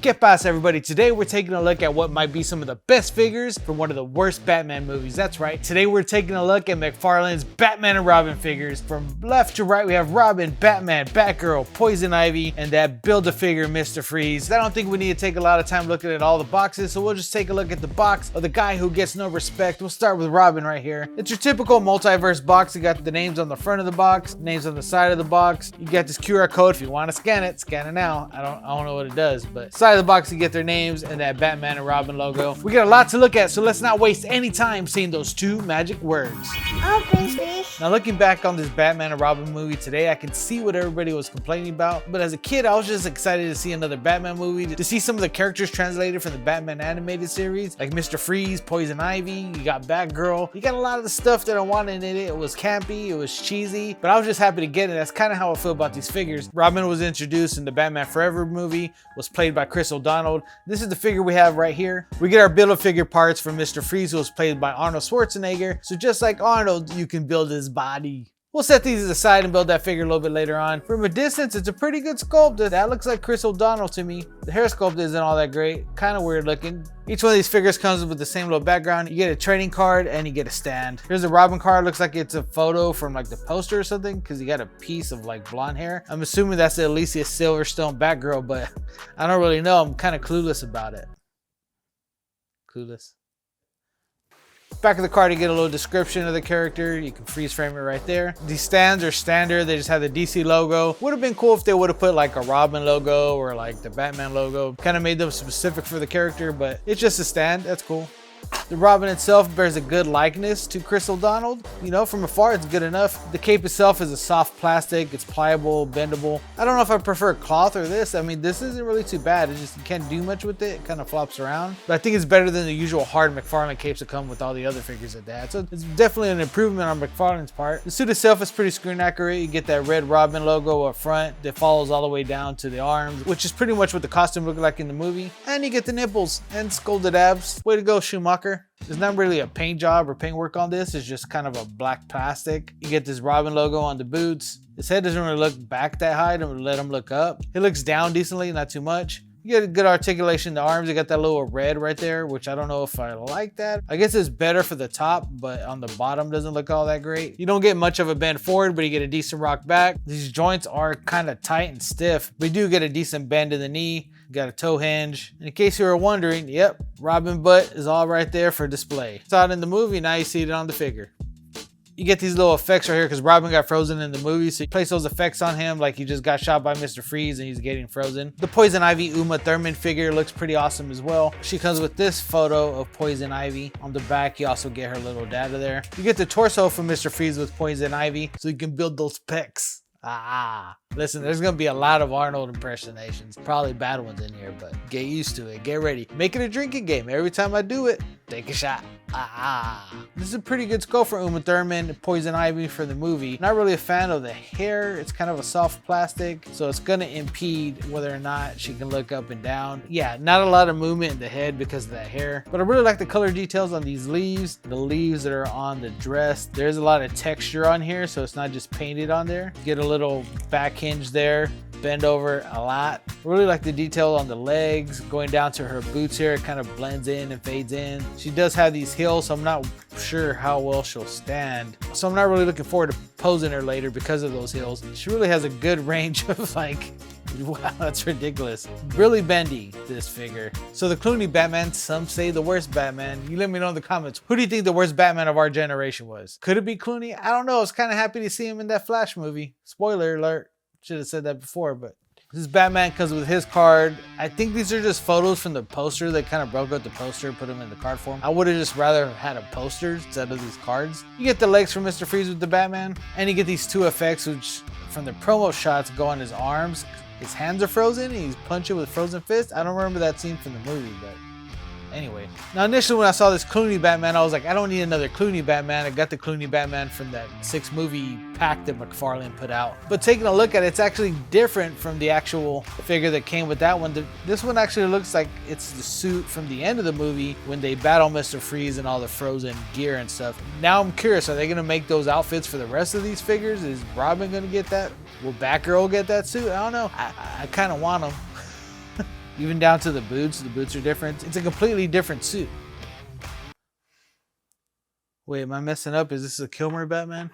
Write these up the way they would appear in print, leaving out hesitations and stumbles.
¿Qué pasa, everybody? Today we're taking a look at what might be some of the best figures from one of the worst Batman movies. That's right. Today we're taking a look at McFarlane's Batman and Robin figures. From left to right, we have Robin, Batman, Batgirl, Poison Ivy, and that Build-A-Figure Mr. Freeze. I don't think we need to take a lot of time looking at all the boxes, so we'll just take a look at the box of the guy who gets no respect. We'll start with Robin right here. It's your typical multiverse box. You got the names on the front of the box, names on the side of the box. You got this QR code if you want to scan it now. I don't know what it does, but side of the box you get their names and that Batman and Robin logo. We got a lot to look at, so let's not waste any time saying those two magic words. Now looking back on this Batman and Robin movie today, I can see what everybody was complaining about, but as a kid I was just excited to see another Batman movie, to see some of the characters translated from the Batman animated series, like Mr. Freeze, Poison Ivy, you got Batgirl. You got a lot of the stuff that I wanted in it. It was campy, it was cheesy, but I was just happy to get it. That's kind of how I feel about these figures. Robin was introduced in the Batman Forever movie, was played by Chris O'Donnell. This is the figure we have right here. We get our Build-A-Figure parts from Mr. Freeze, who was played by Arnold Schwarzenegger. So just like Arnold, you can build his body. We'll set these aside and build that figure a little bit later on. From a distance, it's a pretty good sculpt. That looks like Chris O'Donnell to me. The hair sculpt isn't all that great, kind of weird looking. Each one of these figures comes with the same little background. You get a trading card and you get a stand. Here's a Robin card. Looks like it's a photo from like the poster or something, because you got a piece of like blonde hair. I'm assuming that's the Alicia Silverstone Batgirl, but I don't really know. I'm kind of clueless about it. Clueless. Back of the card, you get a little description of the character. You can freeze frame it right there. These stands are standard. They just have the DC logo. Would have been cool if they would have put like a Robin logo or like the Batman logo. Kind of made them specific for the character, but it's just a stand. That's cool. The Robin itself bears a good likeness to Chris O'Donnell. You know, from afar, it's good enough. The cape itself is a soft plastic. It's pliable, bendable. I don't know if I prefer cloth or this. I mean, this isn't really too bad. It just, you can't do much with it. It kind of flops around. But I think it's better than the usual hard McFarlane capes that come with all the other figures that they had. So it's definitely an improvement on McFarlane's part. The suit itself is pretty screen accurate. You get that red Robin logo up front that follows all the way down to the arms, which is pretty much what the costume looked like in the movie. And you get the nipples and sculpted abs. Way to go, Schumacher. There's not really a paint job or paint work on this. It's just kind of a black plastic. You get this Robin logo on the boots. His head doesn't really look back that high. Don't let him look up. It looks down decently, not too much. You get a good articulation in the arms. You got that little red right there, which I don't know if I like that. I guess it's better for the top, but on the bottom doesn't look all that great. You don't get much of a bend forward, but you get a decent rock back. These joints are kind of tight and stiff, but you do get a decent bend in the knee. You got a toe hinge. And in case you were wondering, yep, Robin butt is all right there for display. Saw it in the movie, now you see it on the figure. You get these little effects right here because Robin got frozen in the movie, so you place those effects on him like he just got shot by Mr. Freeze and he's getting frozen. The Poison Ivy Uma Thurman figure looks pretty awesome as well. She comes with this photo of Poison Ivy. On the back, you also get her little data there. You get the torso from Mr. Freeze with Poison Ivy, so you can build those pecs. Listen, there's gonna be a lot of Arnold impersonations, probably bad ones in here, but get used to it, get ready. Make it a drinking game. Every time I do it, take a shot. This is a pretty good sculpt for Uma Thurman, Poison Ivy for the movie. Not really a fan of the hair. It's kind of a soft plastic, so it's gonna impede whether or not she can look up and down. Yeah, not a lot of movement in the head because of that hair, but I really like the color details on these leaves, the leaves that are on the dress. There's a lot of texture on here, so it's not just painted on there. Get a little back hinge there, bend over a lot. Really like the detail on the legs, going down to her boots here. It kind of blends in and fades in. She does have these heels, so I'm not sure how well she'll stand. So I'm not really looking forward to posing her later because of those heels. She really has a good range of like, wow, that's ridiculous. Really bendy, this figure. So the Clooney Batman, some say the worst Batman. You let me know in the comments. Who do you think the worst Batman of our generation was? Could it be Clooney? I don't know. I was kind of happy to see him in that Flash movie. Spoiler alert. Should have said that before, but this Batman comes with his card. I think these are just photos from the poster. They kind of broke out the poster, put them in the card form. I would have just rather had a poster instead of these cards. You get the legs from Mr. Freeze with the Batman, and you get these two effects, which from the promo shots go on his arms. His hands are frozen, and he's punching with frozen fists. I don't remember that scene from the movie, but anyway. Now initially when I saw this Clooney Batman, I was like, I don't need another Clooney Batman. I got the Clooney Batman from that 6 movie pack that McFarlane put out. But taking a look at it, it's actually different from the actual figure that came with that one. This one actually looks like it's the suit from the end of the movie when they battle Mr. Freeze and all the frozen gear and stuff. Now I'm curious, are they going to make those outfits for the rest of these figures? Is Robin going to get that? Will Batgirl get that suit? I don't know. I kind of want them. Even down to the boots are different. It's a completely different suit. Wait, am I messing up? Is this a Kilmer Batman?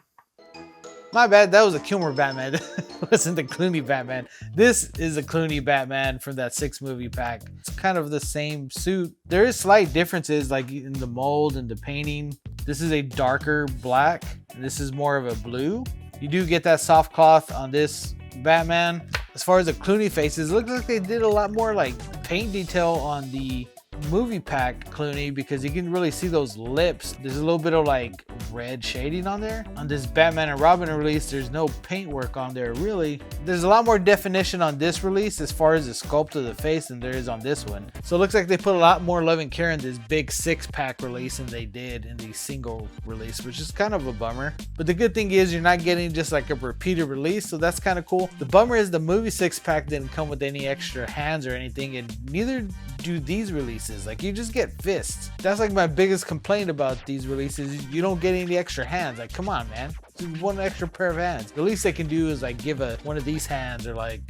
My bad, that was a Kilmer Batman. It wasn't the Clooney Batman. This is a Clooney Batman from that 6-movie pack. It's kind of the same suit. There is slight differences like in the mold and the painting. This is a darker black, and this is more of a blue. You do get that soft cloth on this Batman. As far as the Clooney faces, it looks like they did a lot more like paint detail on the movie pack Clooney, because you can really see those lips. There's a little bit of like red shading on there. On this Batman and Robin release, there's no paint work on there really. There's a lot more definition on this release as far as the sculpt of the face than there is on this one. So it looks like they put a lot more love and care in this big 6-pack release than they did in the single release, which is kind of a bummer. But the good thing is you're not getting just like a repeated release, so that's kind of cool. The bummer is the movie 6-pack didn't come with any extra hands or anything, and neither do these releases. Like, you just get fists. That's like my biggest complaint about these releases. You don't get any extra hands. Like, come on, man. Just one extra pair of hands. The least they can do is like give one of these hands, or like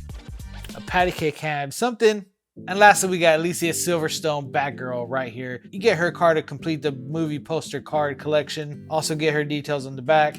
a patty cake hand, something. And lastly, we got Alicia Silverstone, Batgirl, right here. You get her card to complete the movie poster card collection. Also get her details on the back.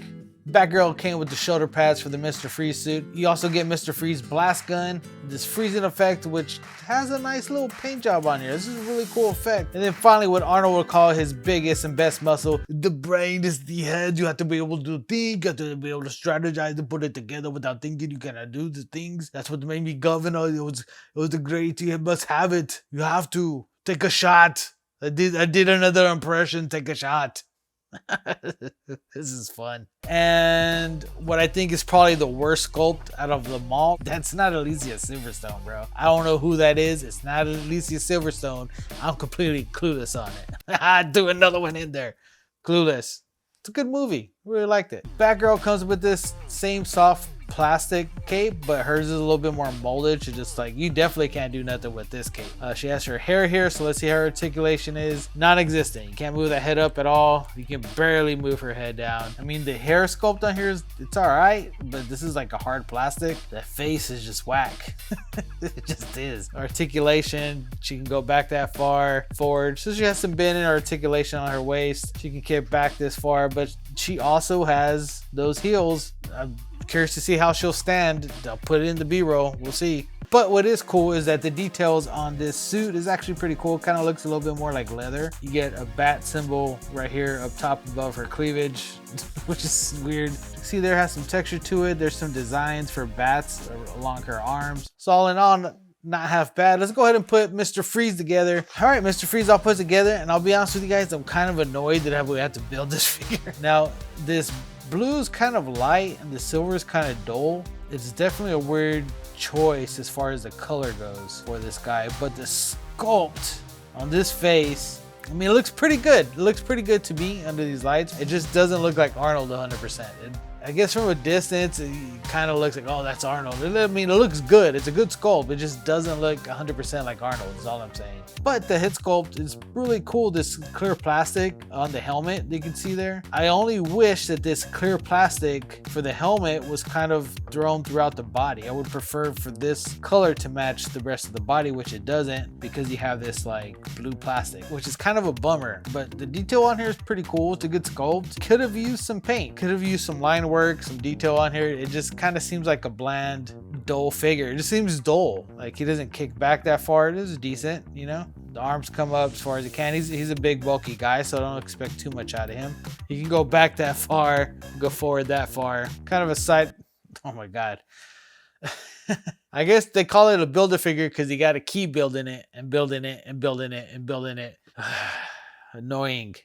Batgirl came with the shoulder pads for the Mr. Freeze suit. You also get Mr. Freeze blast gun, this freezing effect, which has a nice little paint job on here. This is a really cool effect. And then finally, what Arnold would call his biggest and best muscle, the brain is the head. You have to be able to think, you have to be able to strategize and put it together without thinking. You cannot do the things. That's what made me governor. It was the great. You must have it. You have to take a shot. I did another impression. Take a shot. This is fun. And what I think is probably the worst sculpt out of them all, that's not Alicia Silverstone, bro. I don't know who that is. It's not Alicia Silverstone. I'm completely clueless on it. I do another one in there. Clueless. It's a good movie. Really liked it. Batgirl comes with this same soft plastic cape, but hers is a little bit more molded. She just like, you definitely can't do nothing with this cape. She has her hair here, so let's see how her articulation is. Non-existent. You can't move that head up at all. You can barely move her head down. I mean, the hair sculpt on here it's all right, but this is like a hard plastic. The face is just whack. It just is. Articulation, she can go back that far forward, so she has some bend in articulation on her waist. She can get back this far, but she also has those heels. I'm curious to see how she'll stand. I'll put it in the B-roll. We'll see. But what is cool is that the details on this suit is actually pretty cool. Kind of looks a little bit more like leather. You get a bat symbol right here up top above her cleavage, which is weird. See, there has some texture to it. There's some designs for bats along her arms. So all in all, not half bad. Let's go ahead and put Mr. Freeze together. All right, Mr. Freeze all put together, and I'll be honest with you guys, I'm kind of annoyed that we have to build this figure. Now, this blue is kind of light and the silver is kind of dull. It's definitely a weird choice as far as the color goes for this guy, but the sculpt on this face, I mean, it looks pretty good. It looks pretty good to me under these lights. It just doesn't look like Arnold 100%. I guess from a distance, it kind of looks like, oh, that's Arnold. I mean, it looks good. It's a good sculpt. It just doesn't look 100% like Arnold is all I'm saying. But the head sculpt is really cool. This clear plastic on the helmet you can see there. I only wish that this clear plastic for the helmet was kind of thrown throughout the body. I would prefer for this color to match the rest of the body, which it doesn't, because you have this like blue plastic, which is kind of a bummer. But the detail on here is pretty cool. It's a good sculpt. Could have used some paint. Could have used some line work, some detail on here. It just kind of seems like a bland, dull figure. It just seems dull. Like, he doesn't kick back that far. It is decent, you know? The arms come up as far as he can. He's a big, bulky guy, so I don't expect too much out of him. He can go back that far, go forward that far. Kind of a side... Oh my God. I guess they call it a builder figure because you got to keep building it and building it and building it and building it. Annoying.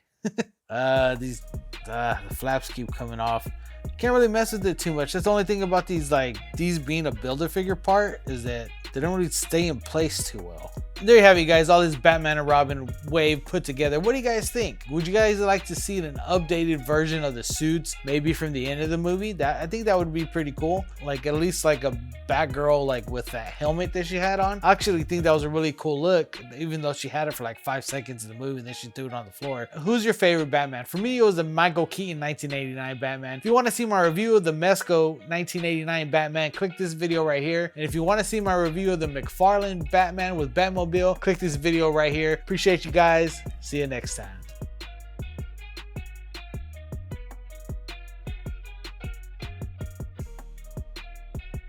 The flaps keep coming off. Can't really mess with it too much. That's the only thing about these being a builder figure part, is that they don't really stay in place too well. There you have it, guys. All this Batman and Robin wave put together. What do you guys think? Would you guys like to see an updated version of the suits, maybe from the end of the movie? I think that would be pretty cool. Like at least like a Batgirl, like with that helmet that she had on. I actually think that was a really cool look, even though she had it for like 5 seconds in the movie and then she threw it on the floor. Who's your favorite Batman? For me, it was the Michael Keaton 1989 Batman. If you want to see my review of the Mesco 1989 Batman, click this video right here. And if you want to see my review of the McFarlane Batman with Batmobile, click this video right here. Appreciate you guys. See you next time.